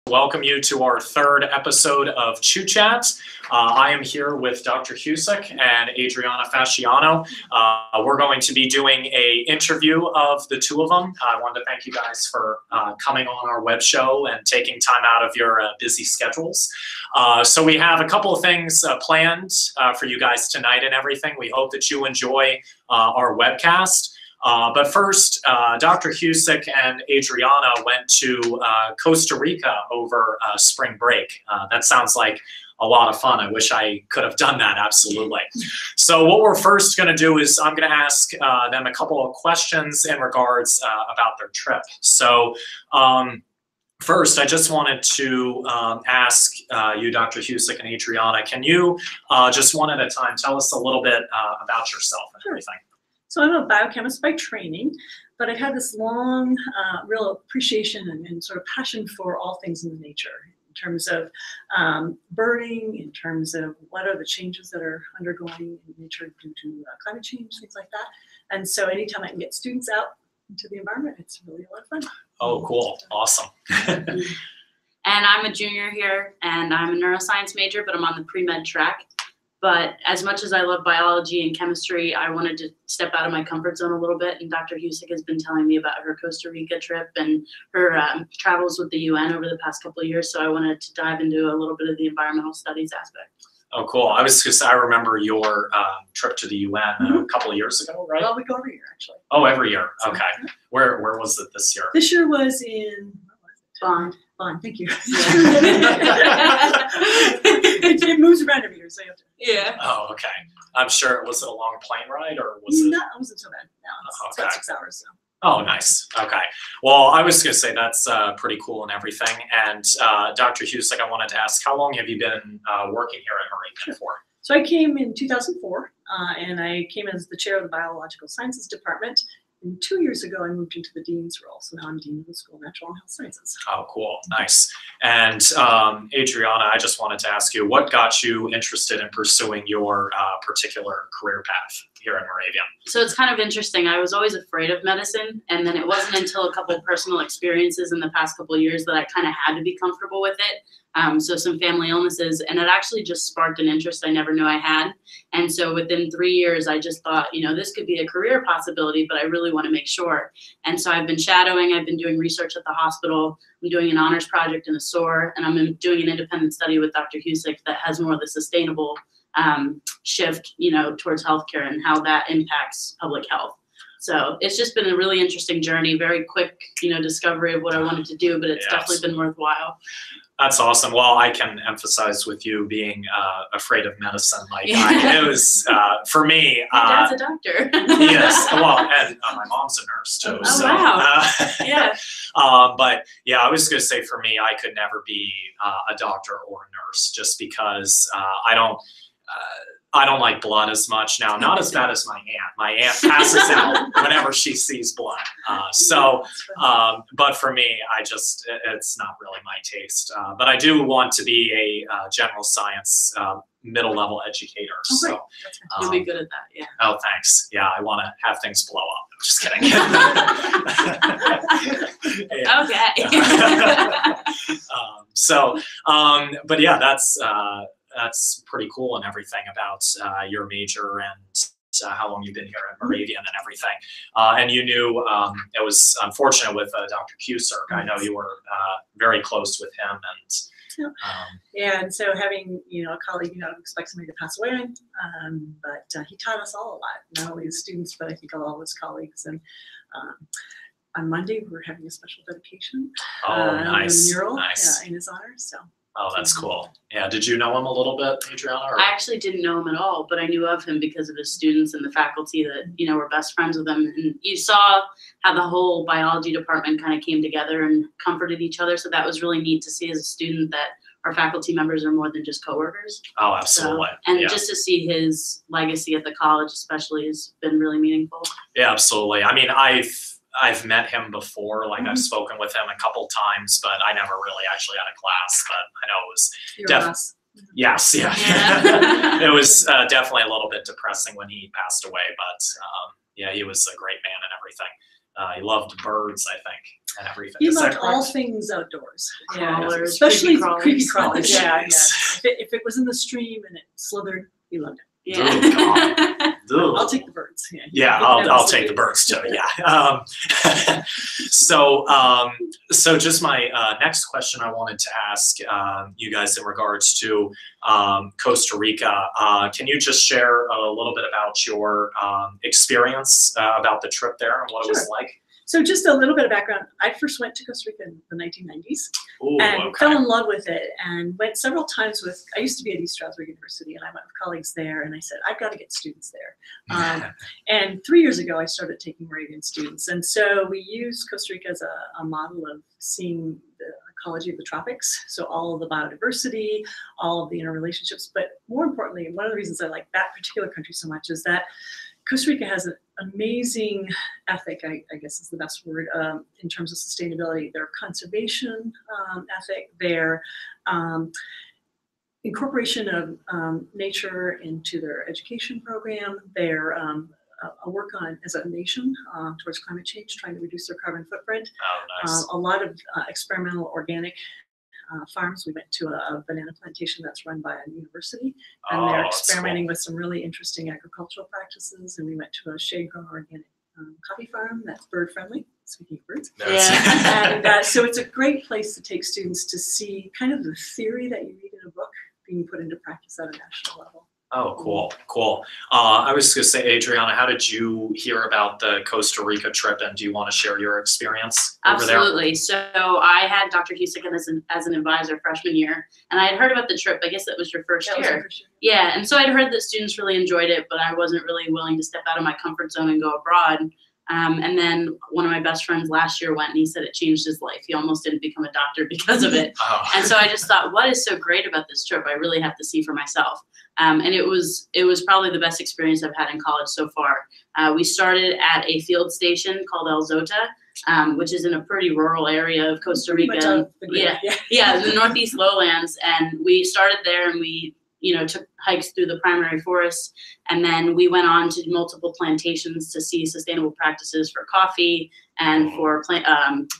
Welcome you to our third episode of CHU Chat. I am here with Dr. Husic and Adriana Facchiano. We're going to be doing an interview of the two of them. I wanted to thank you guys for coming on our web show and taking time out of your busy schedules. So we have a couple of things planned for you guys tonight and everything. We hope that you enjoy our webcast. But first, Dr. Husic and Adriana went to Costa Rica over spring break. That sounds like a lot of fun. I wish I could have done that, absolutely. So what we're first going to do is I'm going to ask them a couple of questions in regards about their trip. So first, I just wanted to ask you, Dr. Husic and Adriana, can you just one at a time tell us a little bit about yourself and everything? So I'm a biochemist by training, but I've had this long, real appreciation and sort of passion for all things in nature, in terms of birding, in terms of what are the changes that are undergoing in nature due to climate change, things like that. And so anytime I can get students out into the environment, it's really a lot of fun. Oh, cool. Awesome. And I'm a junior here, and I'm a neuroscience major, but I'm on the pre-med track. But as much as I love biology and chemistry, I wanted to step out of my comfort zone a little bit. And Dr. Husic has been telling me about her Costa Rica trip and her travels with the UN over the past couple of years. So I wanted to dive into a little bit of the environmental studies aspect. Oh, cool. I remember your trip to the UN a couple of years ago, right? Well, we go every year, actually. Oh, every year. Okay. Where was it this year? This year was in Bonn. Bonn, thank you. It moves around every year, so you have to. Yeah. Oh, okay. I'm sure. Was it a long plane ride or was it? No, it wasn't so bad. No, it's about 6 hours. So. Oh, nice. Okay. Well, I was going to say that's pretty cool and everything. And Dr. Husic, I wanted to ask, how long have you been working here at Moravian for? So I came in 2004, and I came as the chair of the Biological Sciences Department. And 2 years ago, I moved into the dean's role. So now I'm dean of the School of Natural and Health Sciences. Oh, cool. Nice. And Adriana, I just wanted to ask you, what got you interested in pursuing your particular career path here at Moravian? So it's kind of interesting. I was always afraid of medicine. And then it wasn't until a couple of personal experiences in the past couple of years that I kind of had to be comfortable with it. So some family illnesses, and it actually just sparked an interest I never knew I had. And so within 3 years, I just thought, you know, this could be a career possibility, but I really want to make sure. And so I've been shadowing, I've been doing research at the hospital, I'm doing an honors project in the SOAR, and I'm doing an independent study with Dr. Husic that has more of the sustainable shift, you know, towards healthcare and how that impacts public health. So it's just been a really interesting journey, very quick, you know, discovery of what I wanted to do, but it's definitely been worthwhile. That's awesome. Well, I can emphasize with you being afraid of medicine. Like it was for me. Dad's a doctor. Yes. Well, and my mom's a nurse too. Oh, so, wow. Yeah. But yeah, I was going to say for me, I could never be a doctor or a nurse just because I don't like blood as much now. Not as bad as my aunt. My aunt passes out whenever she sees blood. But for me, it's not really my taste. But I do want to be a general science middle-level educator. So you'll be good at that. Yeah. Oh, thanks. Yeah, I want to have things blow up. Just kidding. Okay. But yeah, that's pretty cool and everything about your major and how long you've been here at Moravian and everything. And you knew it was unfortunate with Dr. Husic. I know you were very close with him. And yeah, and so having, you know, a colleague, you don't expect somebody to pass away, but he taught us all a lot, not only his students, but I think all of his colleagues. And on Monday, we're having a special dedication. Nice. A mural nice. In his honor. So. Oh, that's cool. Yeah. Did you know him a little bit, Adriana? Or? I actually didn't know him at all, but I knew of him because of his students and the faculty that, you know, were best friends with him. And you saw how the whole biology department kind of came together and comforted each other. So that was really neat to see as a student that our faculty members are more than just coworkers. Oh, absolutely. So, and just to see his legacy at the college especially has been really meaningful. Yeah, absolutely. I mean, I've met him before, like I've spoken with him a couple times, but I never really actually had a class, but I know it was yes, yeah. It was definitely a little bit depressing when he passed away, but yeah, he was a great man and everything. He loved birds, I think, and everything. He Is that loved all correct? things outdoors. Crawlers, Especially creepy creepy crawlers. crawlers. Yeah, yeah. Jeez. If it was in the stream and it slithered, he loved it. Yeah. Ugh. I'll take the birds. Yeah, Yeah, I'll take the birds too. Yeah. So just my next question I wanted to ask you guys in regards to Costa Rica. Can you just share a little bit about your experience about the trip there and what it was Sure. like? So just a little bit of background. I first went to Costa Rica in the 1990s Ooh, and okay. fell in love with it and went several times with, I used to be at East Stroudsburg University and I went with colleagues there and I said, I've got to get students there. And 3 years ago, I started taking Moravian students. And so we used Costa Rica as a model of seeing the ecology of the tropics. So all of the biodiversity, all of the interrelationships, but more importantly, one of the reasons I like that particular country so much is that Costa Rica has an amazing ethic, I guess is the best word, in terms of sustainability. Their conservation ethic, their incorporation of nature into their education program, their a work on as a nation towards climate change, trying to reduce their carbon footprint. Oh, nice. A lot of experimental organic farms. We went to a banana plantation that's run by a university, and Oh, they're that's experimenting with some really interesting agricultural practices. And we went to a shade-grown organic coffee farm that's bird-friendly, speaking of birds. That's- And so it's a great place to take students to see kind of the theory that you read in a book being put into practice at a national level. Oh, cool, cool. I was going to say, Adriana, how did you hear about the Costa Rica trip, and do you want to share your experience over there? Absolutely. So I had Dr. Husic as an advisor freshman year, and I had heard about the trip. I guess that was your first That was year. our first year. Yeah, and so I'd heard that students really enjoyed it, but I wasn't really willing to step out of my comfort zone and go abroad. And then one of my best friends last year went, and he said it changed his life. He almost didn't become a doctor because of it. Oh. And so I just thought, what is so great about this trip? I really have to see for myself. And it was probably the best experience I've had in college so far. We started at a field station called El Zota, which is in a pretty rural area of Costa Pretty much Rica. out of the grid, Yeah, the Northeast Lowlands. And we started there, and we took hikes through the primary forests, and then we went on to multiple plantations to see sustainable practices for coffee and for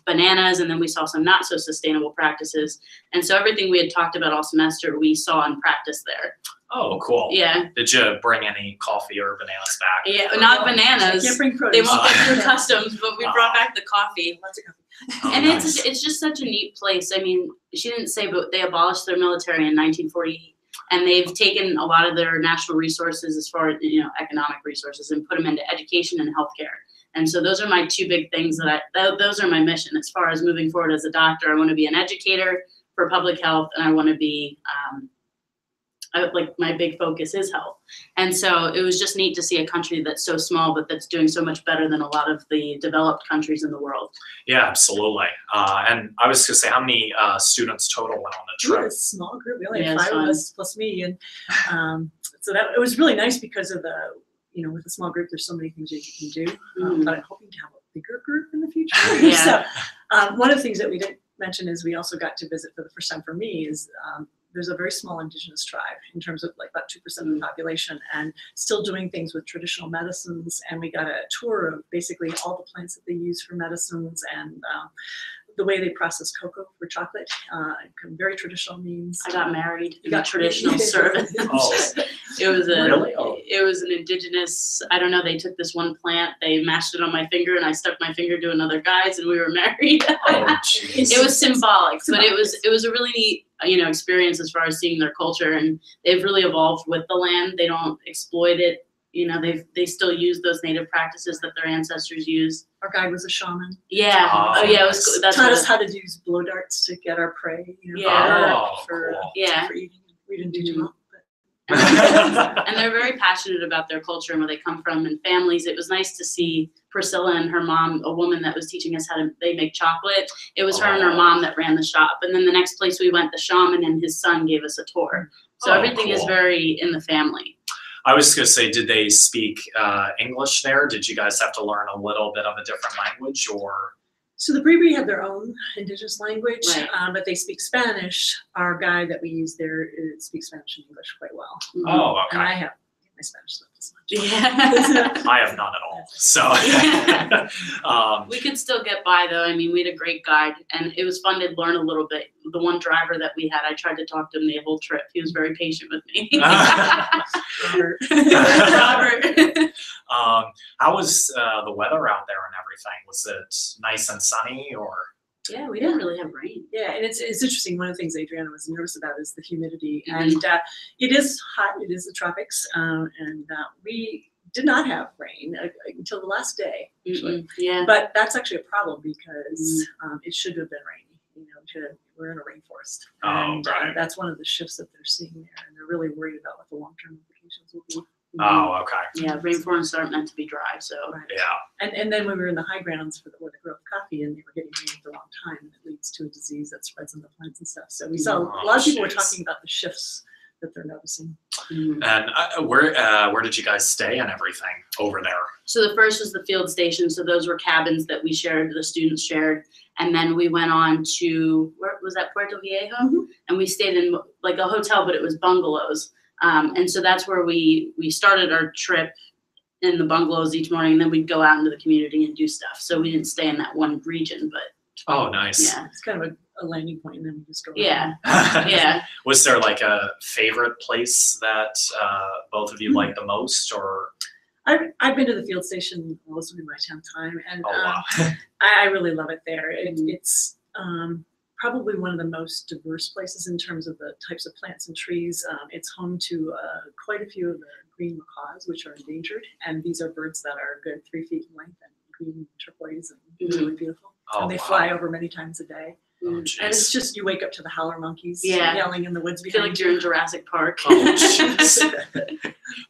bananas, and then we saw some not so sustainable practices. And so everything we had talked about all semester, we saw in practice there. Oh, cool. Yeah. Did you bring any coffee or bananas back? Yeah, not bananas. I can't bring They produce. won't get through customs, but we brought back the coffee. Lots of coffee. Oh, And nice. it's just such a neat place. I mean, she didn't say, but they abolished their military in 1948. And they've taken a lot of their national resources, as far as economic resources, and put them into education and healthcare. And so those are my two big things those are my mission as far as moving forward as a doctor. I want to be an educator for public health, and I want to be my big focus is health. And so it was just neat to see a country that's so small, but that's doing so much better than a lot of the developed countries in the world. Yeah, absolutely. And I was going to say, how many students total went on the We had trip? a small group. We only Yeah, had it's 5 of fun. us plus me, and so that it was really nice because of the with a small group, there's so many things that you can do. But I'm hoping to have a bigger group in the future. Yeah. So one of the things that we didn't mention is we also got to visit for the first time for me is there's a very small indigenous tribe in terms of like about 2% of the population, and still doing things with traditional medicines. And we got a tour of basically all the plants that they use for medicines and the way they process cocoa for chocolate, very traditional means. I got married in You a got traditional service. Oh, It was really? Oh. it was an indigenous, I don't know, they took this one plant, they mashed it on my finger, and I stuck my finger to another guy's, and we were married. Oh, geez. It was symbolic, but Symbolic. it was a really neat experience as far as seeing their culture, and they've really evolved with the land. They don't exploit it. They still use those native practices that their ancestors used. Our guide was a shaman. Yeah. Oh, Yeah. It nice. was. That's Taught what- us how to use blow darts to get our prey. Yeah. Oh, for cool. Yeah. for eating. We didn't do too well. And they're very passionate about their culture and where they come from and families. It was nice to see Priscilla and her mom, a woman that was teaching us they make chocolate. It was her and her Oh. mom that ran the shop. And then the next place we went, the shaman and his son gave us a tour. So Oh, everything is cool. very in the family. I was going to say, did they speak English there? Did you guys have to learn a little bit of a different language, or? So the Bribri have their own indigenous language, Right. but they speak Spanish. Our guide that we use there speaks Spanish and English quite well. Oh, And okay. I have my Spanish stuff as much. Yeah. I have none at all. So We could still get by though. I mean, we had a great guide and it was fun to learn a little bit. The one driver that we had, I tried to talk to him the whole trip. He was very patient with me. Robert. Robert. how was the weather out there and everything? Was it nice and sunny or? Yeah, we didn't really have rain. Yeah, and it's interesting. One of the things Adriana was nervous about is the humidity, Mhm. and it is hot. It is the tropics, and we did not have rain until the last day. Actually. Yeah. But that's actually a problem because it should have been rainy. You know, we're in a rainforest, and right. that's one of the shifts that they're seeing there, and they're really worried about what the long-term implications will be. Oh, okay. Yeah, rainforests aren't meant to be dry, so. Right. Yeah. And then when we were in the high grounds where they grow coffee and they were getting rain for a long time, it leads to a disease that spreads in the plants and stuff. So we saw a lot of people were talking about the shifts that they're noticing. And where did you guys stay and everything over there? So the first was the field station. So those were cabins that we shared, the students shared. And then we went on to, where was that, Puerto Viejo? Mm-hmm. And we stayed in like a hotel, but it was bungalows. And so that's where we started our trip in the bungalows each morning, and then we'd go out into the community and do stuff. So we didn't stay in that one region, but Oh, nice. yeah. It's kind of a landing point, and then we just go. Yeah. Yeah. Was there like a favorite place that both of you liked the most, or? I've been to the field station. Well, this will be my 10th time, and Oh, wow. I really love it there. It's probably one of the most diverse places in terms of the types of plants and trees. It's home to quite a few of the green macaws, which are endangered, and these are birds that are a good 3 feet in length and green turquoise and really beautiful. Oh, and they wow. fly over many times a day. Oh, And it's jeez. just, you wake up to the howler monkeys Yeah. yelling in the woods I feel behind like you're in Jurassic Park. Oh, jeez.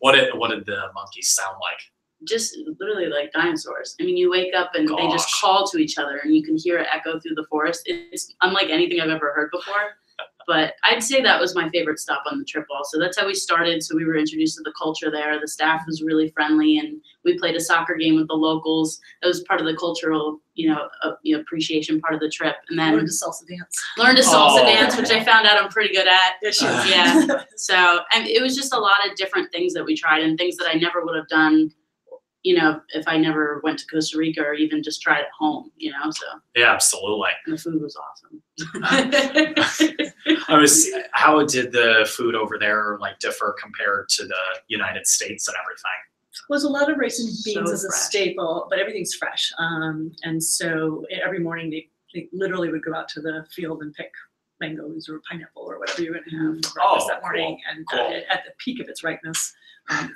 What did the monkeys sound like? Just literally like dinosaurs. I mean, you wake up and they just Gosh. call to each other and you can hear it echo through the forest. It's unlike anything I've ever heard before. But I'd say that was my favorite stop on the trip also. That's how we started. So we were introduced to the culture there. The staff was really friendly and we played a soccer game with the locals. That was part of the cultural, appreciation part of the trip. And then learned to salsa dance. learned to salsa Oh. dance, which I found out I'm pretty good at. Yeah, she is. Yeah. So and it was just a lot of different things that we tried and things that I never would have done, if I never went to Costa Rica or even just tried at home, so. Yeah, absolutely. And the food was awesome. How did the food over there differ compared to the United States and everything? Was a lot of rice and beans So as a fresh. staple, but everything's fresh. And so every morning they literally would go out to the field and pick mangoes or pineapple or whatever you're going to have for breakfast that morning. Cool. And Cool. at the peak of its ripeness,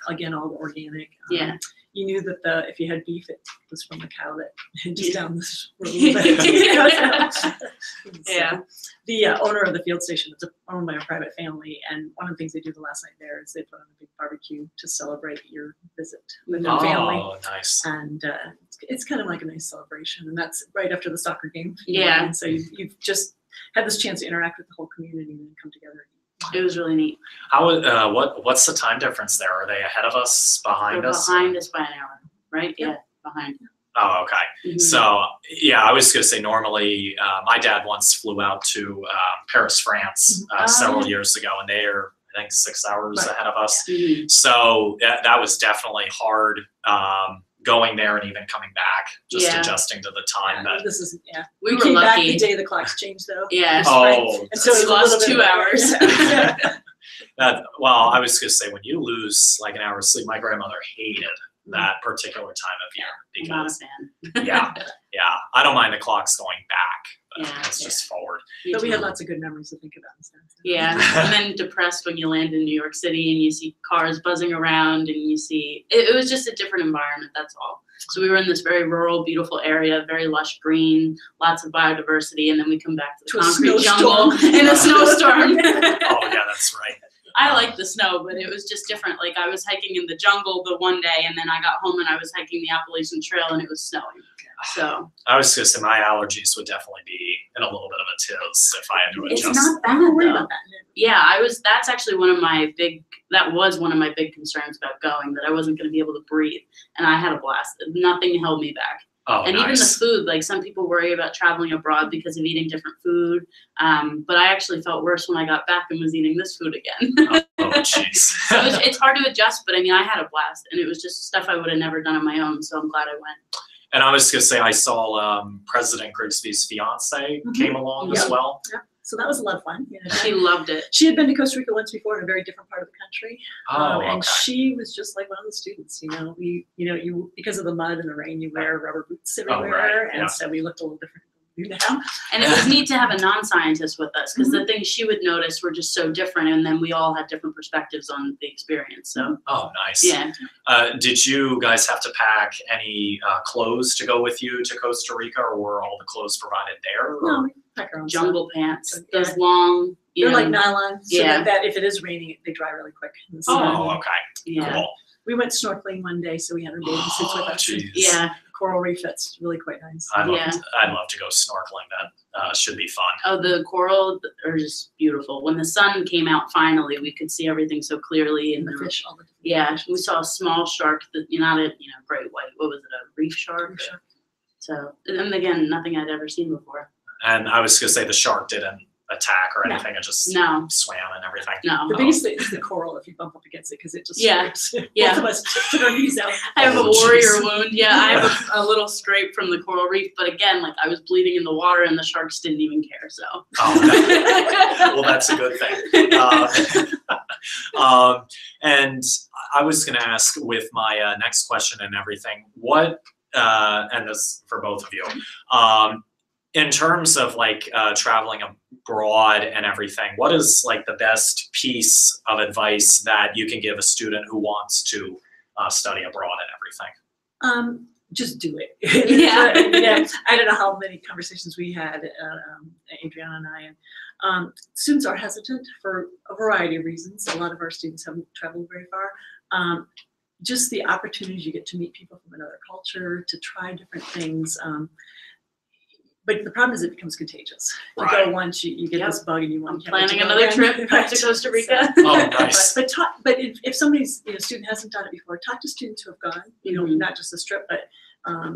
again, all organic. Yeah. You knew that if you had beef, it was from the cow that just Yeah. down this road a little bit. So, Yeah. the owner of the field station is owned by a private family, and one of the things they do the last night there is they put on a big barbecue to celebrate your visit with their family. Oh, nice. And it's kind of like a nice celebration, and that's right after the soccer game. Yeah. And so you've just had this chance to interact with the whole community and then come together. It was really neat. What's the time difference there? Are they ahead of us, behind They're us? behind us by an hour, right? Yep. Yeah, behind. Oh, okay. Mhm. So, yeah, I was going to say normally my dad once flew out to Paris, France several years ago, and they are, I think, 6 hours Right. ahead of us. Mhm. So that was definitely hard going there and even coming back, just Yeah. adjusting to the time. Yeah, But this is We we were came back lucky. the day the clocks changed though. Yeah. oh, And so it was We a lost little bit 2 of a- hours. Yeah. well, I was going to say when you lose like an hour's sleep, my grandmother hated that particular time of year I'm not a because fan. yeah, I don't mind the clocks going back, but Yeah, it's just forward. Me But we too. had lots of good memories to think about instead. Yeah, and then depressed when you land in New York City and you see cars buzzing around and you see it was just a different environment. That's all. So we were in this very rural, beautiful area, very lush green, lots of biodiversity, and then we come back to the To a concrete jungle snowstorm. in a snowstorm. Oh yeah, that's right. I like the snow, but it was just different. Like I was hiking in the jungle the one day, and then I got home and I was hiking the Appalachian Trail, and it was snowing. So I was going to say my allergies would definitely be in a little bit of a tiz if I had to it's adjust. not bad Don't worry though. about that. Yeah, that's actually one of my big concerns about going, that I wasn't going to be able to breathe. And I had a blast. Nothing held me back. Oh, and even the nice. food, like some people worry about traveling abroad because of eating different food. But I actually felt worse when I got back and was eating this food again. Oh, jeez. So it's hard to adjust, but I mean, I had a blast, and it was just stuff I would have never done on my own. So I'm glad I went. And I was going to say, I saw President Grigsby's fiance came along as well. Yeah. So that was a lot of fun. She loved it. She had been to Costa Rica once before in a very different part of the country. Oh, And okay. she was just like one of the students, you because of the mud and the rain, you wear rubber boots everywhere. right, And yeah. so we looked a little different than we do now. And it was neat to have a non-scientist with us, because the things she would notice were just so different, and then we all had different perspectives on the experience. So Oh, nice. yeah. Did you guys have to pack any clothes to go with you to Costa Rica, or were all the clothes provided there? Or? No, we pack our own stuff. Jungle pants, So, those long, They're like nylon, so Yeah. that if it is raining, they dry really quick in the sun. Oh, okay. yeah, Cool. We went snorkeling one day, so we had our bathing suits with us. Jeez. yeah. Coral reef, that's really quite nice. I'd Yeah. love to go snorkeling. That should be fun. Oh, the coral are just beautiful. When the sun came out, finally, we could see everything so clearly. And And the fish, all the different yeah, fish. we saw a small shark that not a great white. What was it? A reef shark. Reef shark. So, and again, nothing I'd ever seen before. And I was going to say the shark didn't attack or anything. It just No, swam and everything. no. The biggest thing is the coral if you bump up against it because it just Yeah. scrapes. Yeah. Both of us took our knees out. I have a Oh, warrior jeez. wound. Yeah, I have a little scrape from the coral reef, but again, like I was bleeding in the water, and the sharks didn't even care. So. Oh, well, that's a good thing. And I was going to ask with my next question and everything, what, and this for both of you, in terms of like traveling abroad and everything, what is like the best piece of advice that you can give a student who wants to study abroad and everything? Just do it. Yeah. I don't know how many conversations we had, Adriana and I, and students are hesitant for a variety of reasons. A lot of our students haven't traveled very far. Just the opportunities you get to meet people from another culture, to try different things. But the problem is it becomes contagious. You Right. go once, you get this bug, and you want to Planning another trip back to Costa Rica. Oh, nice. But if somebody's student hasn't done it before, talk to students who have gone. Mhm. Not just this trip, but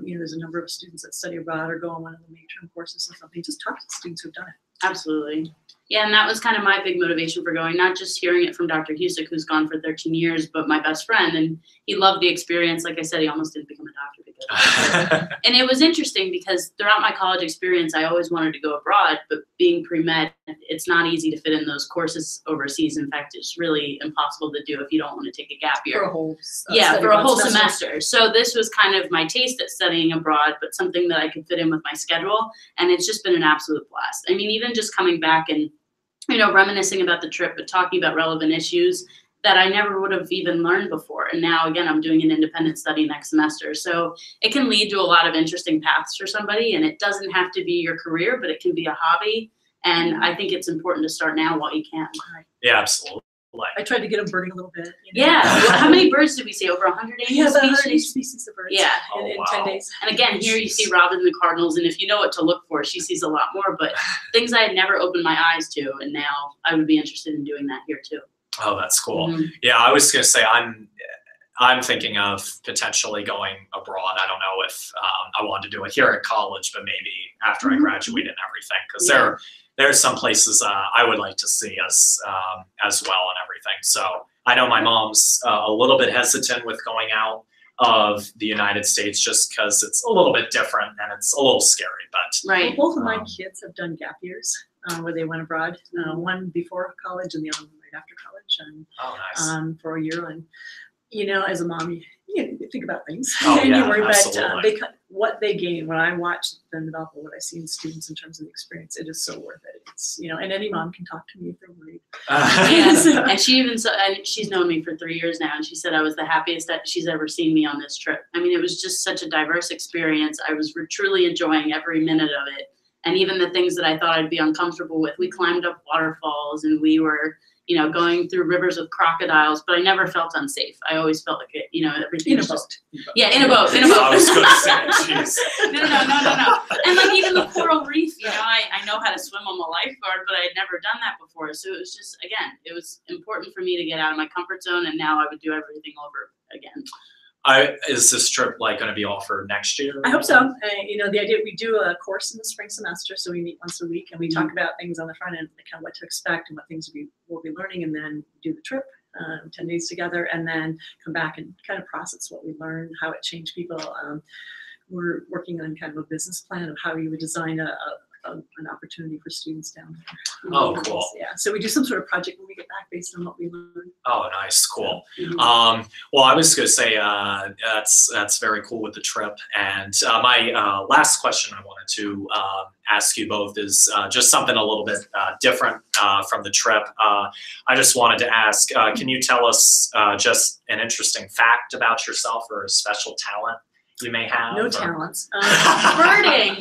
there's a number of students that study abroad or go on one of the midterm courses or something. Just talk to the students who've done it. Absolutely. Yeah, and that was kind of my big motivation for going, not just hearing it from Dr. Husic, who's gone for 13 years, but my best friend. And he loved the experience. Like I said, he almost didn't become a doctor because and it was interesting because throughout my college experience, I always wanted to go abroad, but being pre-med, it's not easy to fit in those courses overseas. In fact, it's really impossible to do if you don't want to take a gap year. For a whole For a whole semester. So this was kind of my taste at studying abroad, but something that I could fit in with my schedule. And it's just been an absolute blast. I mean, even just coming back and, reminiscing about the trip, but talking about relevant issues that I never would have even learned before. And now, again, I'm doing an independent study next semester. So it can lead to a lot of interesting paths for somebody. And it doesn't have to be your career, but it can be a hobby. And I think it's important to start now while you can. Yeah, absolutely. I tried to get them birding a little bit. Yeah. How many birds did we see? Over 180 Yeah, about 180 species? species of birds. Yeah. In Oh, 10 wow. days. And again, here you see robin and the cardinals, and if you know what to look for, she sees a lot more, but things I had never opened my eyes to, and now I would be interested in doing that here too. Oh, that's cool. Mhm. Yeah, I was going to say I'm thinking of potentially going abroad. I don't know if I want to do it here at college, but maybe after I graduate and everything, because there's some places I would like to see as well and everything. So I know my mom's a little bit hesitant with going out of the United States just because it's a little bit different and it's a little scary. But Right. Well, both of my kids have done gap years where they went abroad. One before college and the other one right after college, and oh, nice. for a year. And as a mom, you think about things Oh, and yeah, you worry. But absolutely. what they gain when I watch them develop, what I see in students in terms of the experience, it is so worth it. It's and any mom can talk to me if they're worried. Yeah. And she even she's known me for 3 years now, and she said I was the happiest that she's ever seen me on this trip. I mean, it was just such a diverse experience. I was truly enjoying every minute of it. And even the things that I thought I'd be uncomfortable with, we climbed up waterfalls and we were, going through rivers with crocodiles, but I never felt unsafe. I always felt like it, everything In a was boat. just, yeah, in a boat. I was going to say, jeez. No. And like even the coral reef, I know how to swim. I'm a lifeguard, but I had never done that before. So it was just, again, it was important for me to get out of my comfort zone, and now I would do everything over again. Is this trip like going to be offered next year? I hope so. You know, the idea, we do a course in the spring semester, so we meet once a week and we talk about things on the front end, like kind of what to expect and what things we'll be learning, and then do the trip, 10 days together, and then come back and kind of process what we learned, how it changed people. We're working on kind of a business plan of how you would design an opportunity for students down there. Oh, cool. Yeah, so we do some sort of project when we get back based on what we learned. Oh, nice, cool. Mm-hmm. Well, I was going to say that's very cool with the trip. And my last question I wanted to ask you both is just something a little bit different from the trip. I just wanted to ask, can you tell us just an interesting fact about yourself or a special talent you may have? No talents. Birding.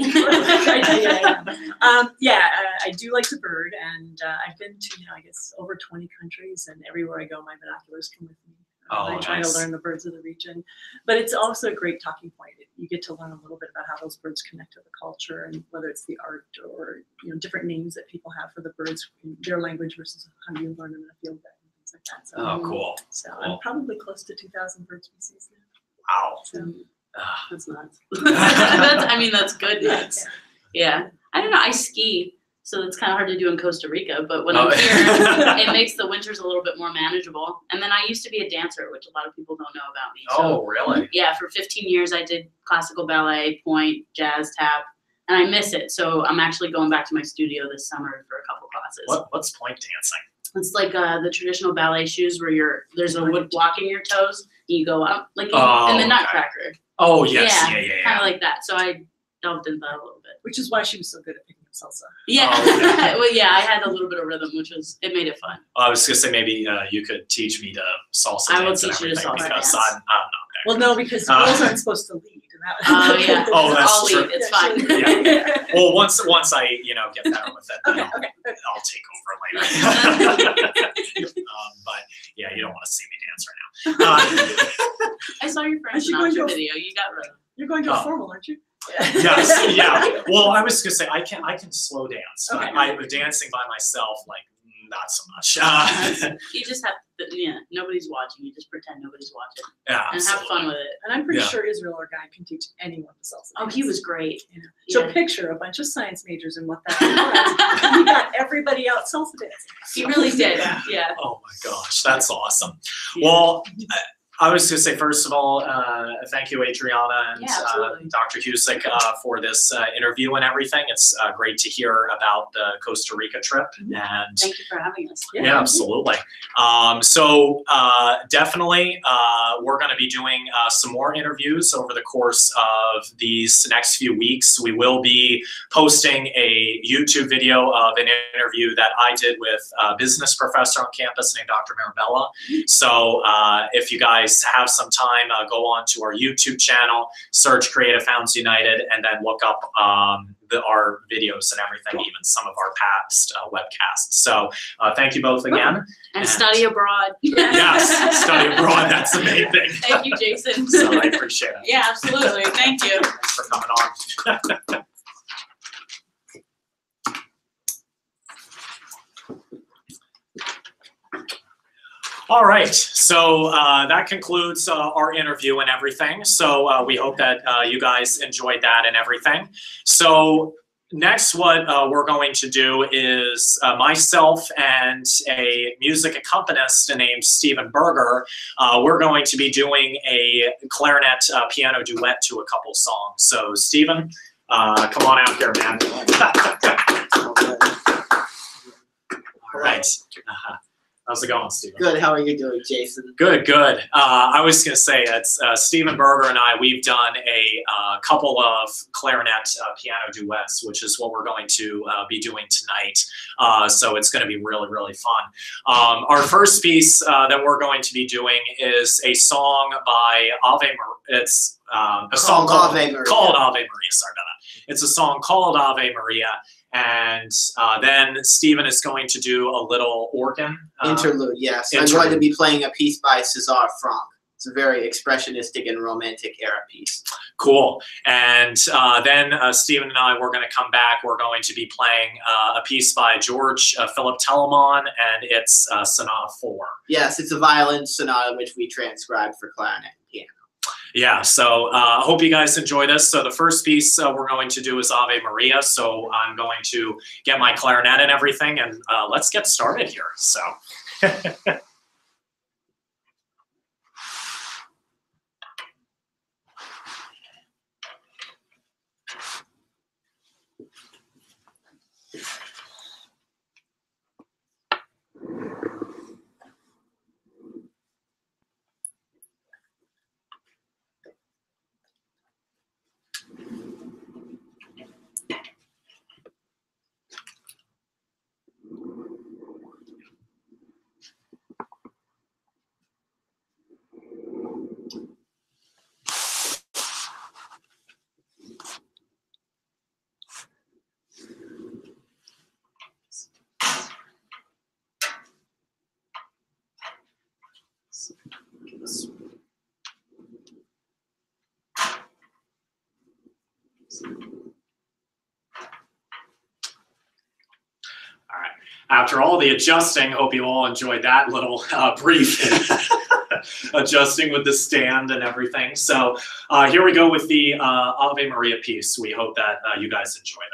I do like to bird, and I've been to, I guess, over 20 countries, and everywhere I go, my binoculars come with me. I try to learn the birds of the region, but it's also a great talking point. You get to learn a little bit about how those birds connect to the culture, and whether it's the art or different names that people have for the birds in their language versus how you learn them in a field guide and things like that. So, cool. So cool. I'm probably close to 2,000 bird species now. Wow. So, that's nuts. That's good nuts. Yeah. I don't know. I ski, so it's kind of hard to do in Costa Rica, but when I'm here, it makes the winters a little bit more manageable. And then I used to be a dancer, which a lot of people don't know about me. Oh, really? Yeah, for 15 years I did classical ballet, point, jazz, tap, and I miss it. So I'm actually going back to my studio this summer for a couple classes. What's point dancing? It's like the traditional ballet shoes where there's a wood blocking your toes, and you go up, like in the Nutcracker. Oh, yes. Yeah. Kind of like that. So I delved into that a little bit. Which is why she was so good at picking up salsa. Yeah. Oh, okay. Well, yeah, I had a little bit of rhythm, it made it fun. I was going to say maybe you could teach me to salsa dance. I will teach you to salsa dance. I'm not Well, no, because girls aren't supposed to lead. Oh, yeah. Oh, that's I'll true. lead. It's fine. Yeah. Well, once I get better with it, then I'll take over later. But yeah, you don't want to see me dance right now. I saw your Frank Sinatra video. You got rhythm. You're going to a formal, aren't you? Yes. Yeah. Well, I was gonna say I can slow dance. Okay. I'm dancing by myself, like not so much. You just have nobody's watching. You just pretend nobody's watching. Yeah. And have fun with it. And I'm pretty sure Israel, our guide, can teach anyone to salsa. Oh, he was great. So picture a bunch of science majors and what that was. And he got everybody out salsa dancing. He really did. Yeah. Oh my gosh, that's awesome. Yeah. Well, I was going to say, first of all, thank you, Adriana and Dr. Husic, for this interview and everything. It's great to hear about the Costa Rica trip. And thank you for having us. Yeah, absolutely. So definitely, we're going to be doing some more interviews over the course of these next few weeks. We will be posting a YouTube video of an interview that I did with a business professor on campus named Dr. Marabella. So if you guys have some time, go on to our YouTube channel, search Creative Founds United, and then look up our videos and everything, even some of our past webcasts. So thank you both again. And study abroad. Yes, study abroad. That's the main thing. Thank you, Jason. So I appreciate it. Yeah, absolutely. Thank you. Thanks for coming on. All right, so that concludes our interview and everything. So we hope that you guys enjoyed that and everything. So next, what we're going to do is myself and a music accompanist named Stephen Berger, we're going to be doing a clarinet piano duet to a couple songs. So Stephen, come on out here, man. All right. How's it going, Stephen? Good. How are you doing, Jason? Good, good. I was going to say, it's Stephen Berger and I, we've done a couple of clarinet piano duets, which is what we're going to be doing tonight. So it's going to be really, really fun. Our first piece that we're going to be doing is a song by Ave Maria. It's a song called Ave Maria. Sorry about that. It's a song called Ave Maria. And then Stephen is going to do a little organ. Interlude, yes. I'm going to be playing a piece by César Franck. It's a very expressionistic and romantic era piece. Cool. And then Stephen and I, we're going to come back. We're going to be playing a piece by George Philip Telemann, and it's Sonata 4. Yes, it's a violin sonata which we transcribed for clarinet and piano. Yeah, so I hope you guys enjoy this. So the first piece we're going to do is Ave Maria. So I'm going to get my clarinet and everything, and let's get started here. So. All right. After all the adjusting, hope you all enjoyed that little brief adjusting with the stand and everything. So here we go with the Ave Maria piece. We hope that you guys enjoy that.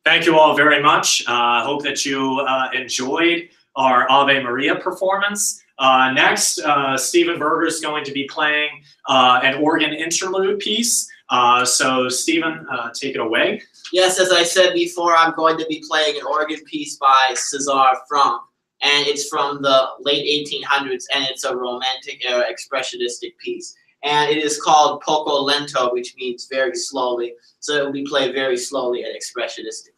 Thank you all very much. I hope that you enjoyed our Ave Maria performance. Next, Stephen Berger is going to be playing an organ interlude piece. So Stephen, take it away. Yes, as I said before, I'm going to be playing an organ piece by César Franck, and it's from the late 1800s, and it's a Romantic era expressionistic piece. And it is called poco lento, which means very slowly. So it will be played very slowly and expressionistic.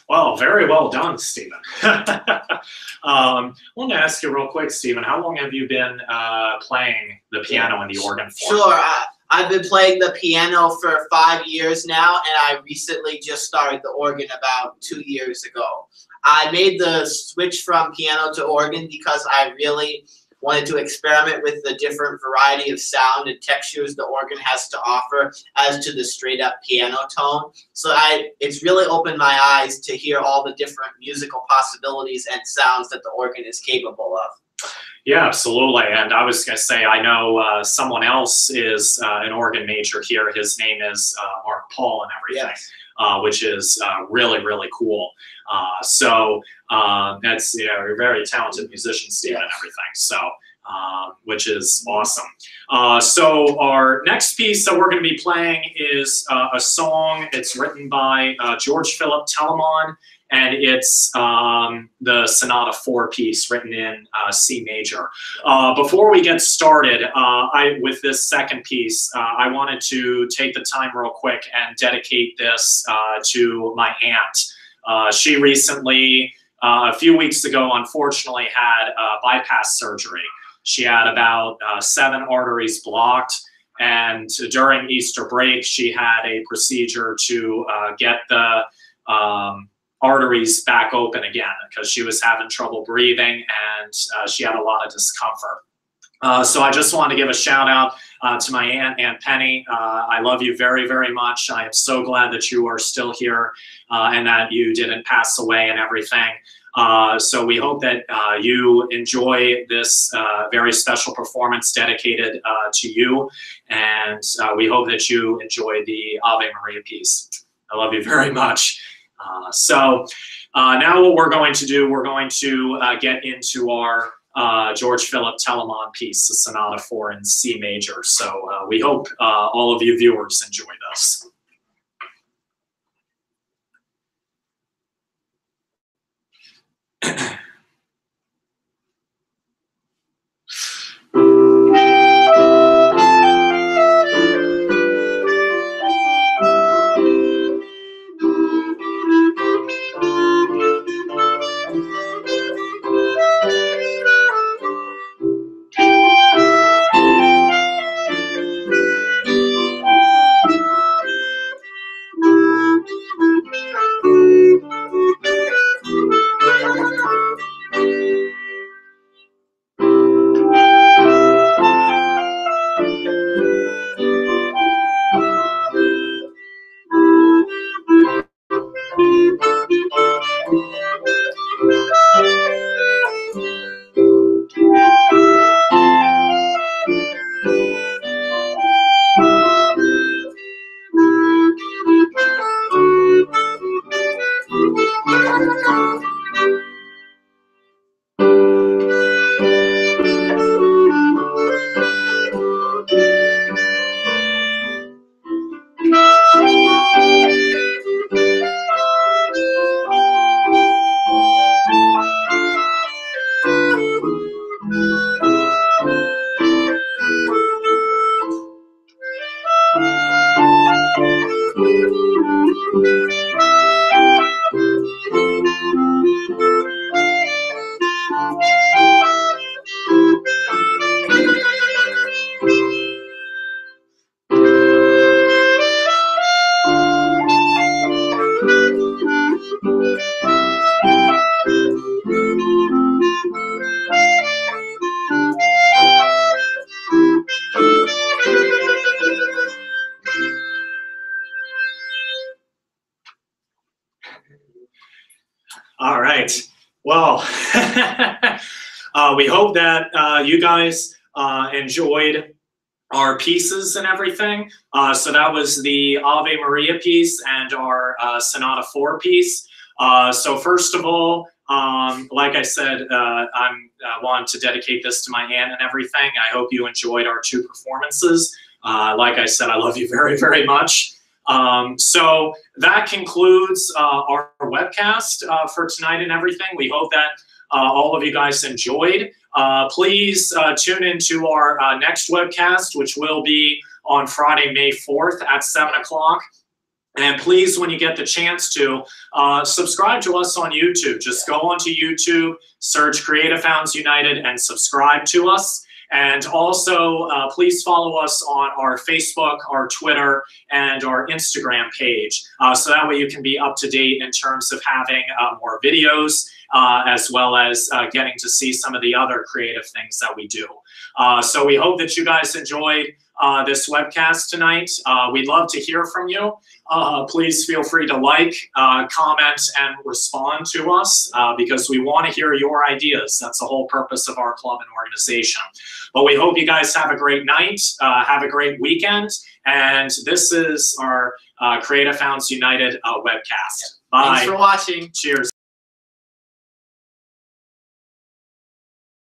Well, very well done, Stephen. I want to ask you real quick, Stephen, how long have you been playing the piano and the organ for? Sure. I've been playing the piano for 5 years now, and I recently just started the organ about 2 years ago. I made the switch from piano to organ because I really wanted to experiment with the different variety of sound and textures the organ has to offer as to the straight up piano tone. So it's really opened my eyes to hear all the different musical possibilities and sounds that the organ is capable of. Yeah, absolutely. And I was going to say, I know someone else is an organ major here. His name is Mark Paul and everything, yes. Which is really, really cool. That's, you know, you're a very talented musician, Stephen, yes. And everything. So, which is awesome. So our next piece that we're going to be playing is a song. It's written by George Philip Telemann, and it's the Sonata 4 piece written in C major. Before we get started with this second piece, I wanted to take the time real quick and dedicate this to my aunt. She recently, a few weeks ago, unfortunately had bypass surgery. She had about 7 arteries blocked, and during Easter break, she had a procedure to get the arteries back open again because she was having trouble breathing and she had a lot of discomfort. So I just wanted to give a shout out to my Aunt Penny. I love you very, very much. I am so glad that you are still here and that you didn't pass away and everything. So we hope that you enjoy this very special performance dedicated to you, and we hope that you enjoy the Ave Maria piece. I love you very much. So now what we're going to do, we're going to get into our George Philip Telemann piece, the Sonata 4 in C major. So we hope all of you viewers enjoy this. All right. Well, we hope that you guys enjoyed our pieces and everything. So that was the Ave Maria piece and our Sonata 4 piece. So first of all, Like I said, I want to dedicate this to my aunt and everything. I hope you enjoyed our 2 performances. Like I said, I love you very, very much. So that concludes our webcast for tonight and everything. We hope that all of you guys enjoyed. Please tune into our next webcast, which will be on Friday, May 4th at 7 o'clock. And please, when you get the chance to, subscribe to us on YouTube. Just go onto YouTube, search Creative Founds United, and subscribe to us. And also, please follow us on our Facebook, our Twitter, and our Instagram page. So that way you can be up to date in terms of having more videos, as well as getting to see some of the other creative things that we do. So we hope that you guys enjoyed this webcast tonight. We'd love to hear from you. Please feel free to like, comment, and respond to us because we want to hear your ideas. That's the whole purpose of our club and organization. But we hope you guys have a great night, have a great weekend, and this is our Creative Founds United webcast. Bye. Thanks for watching. Cheers.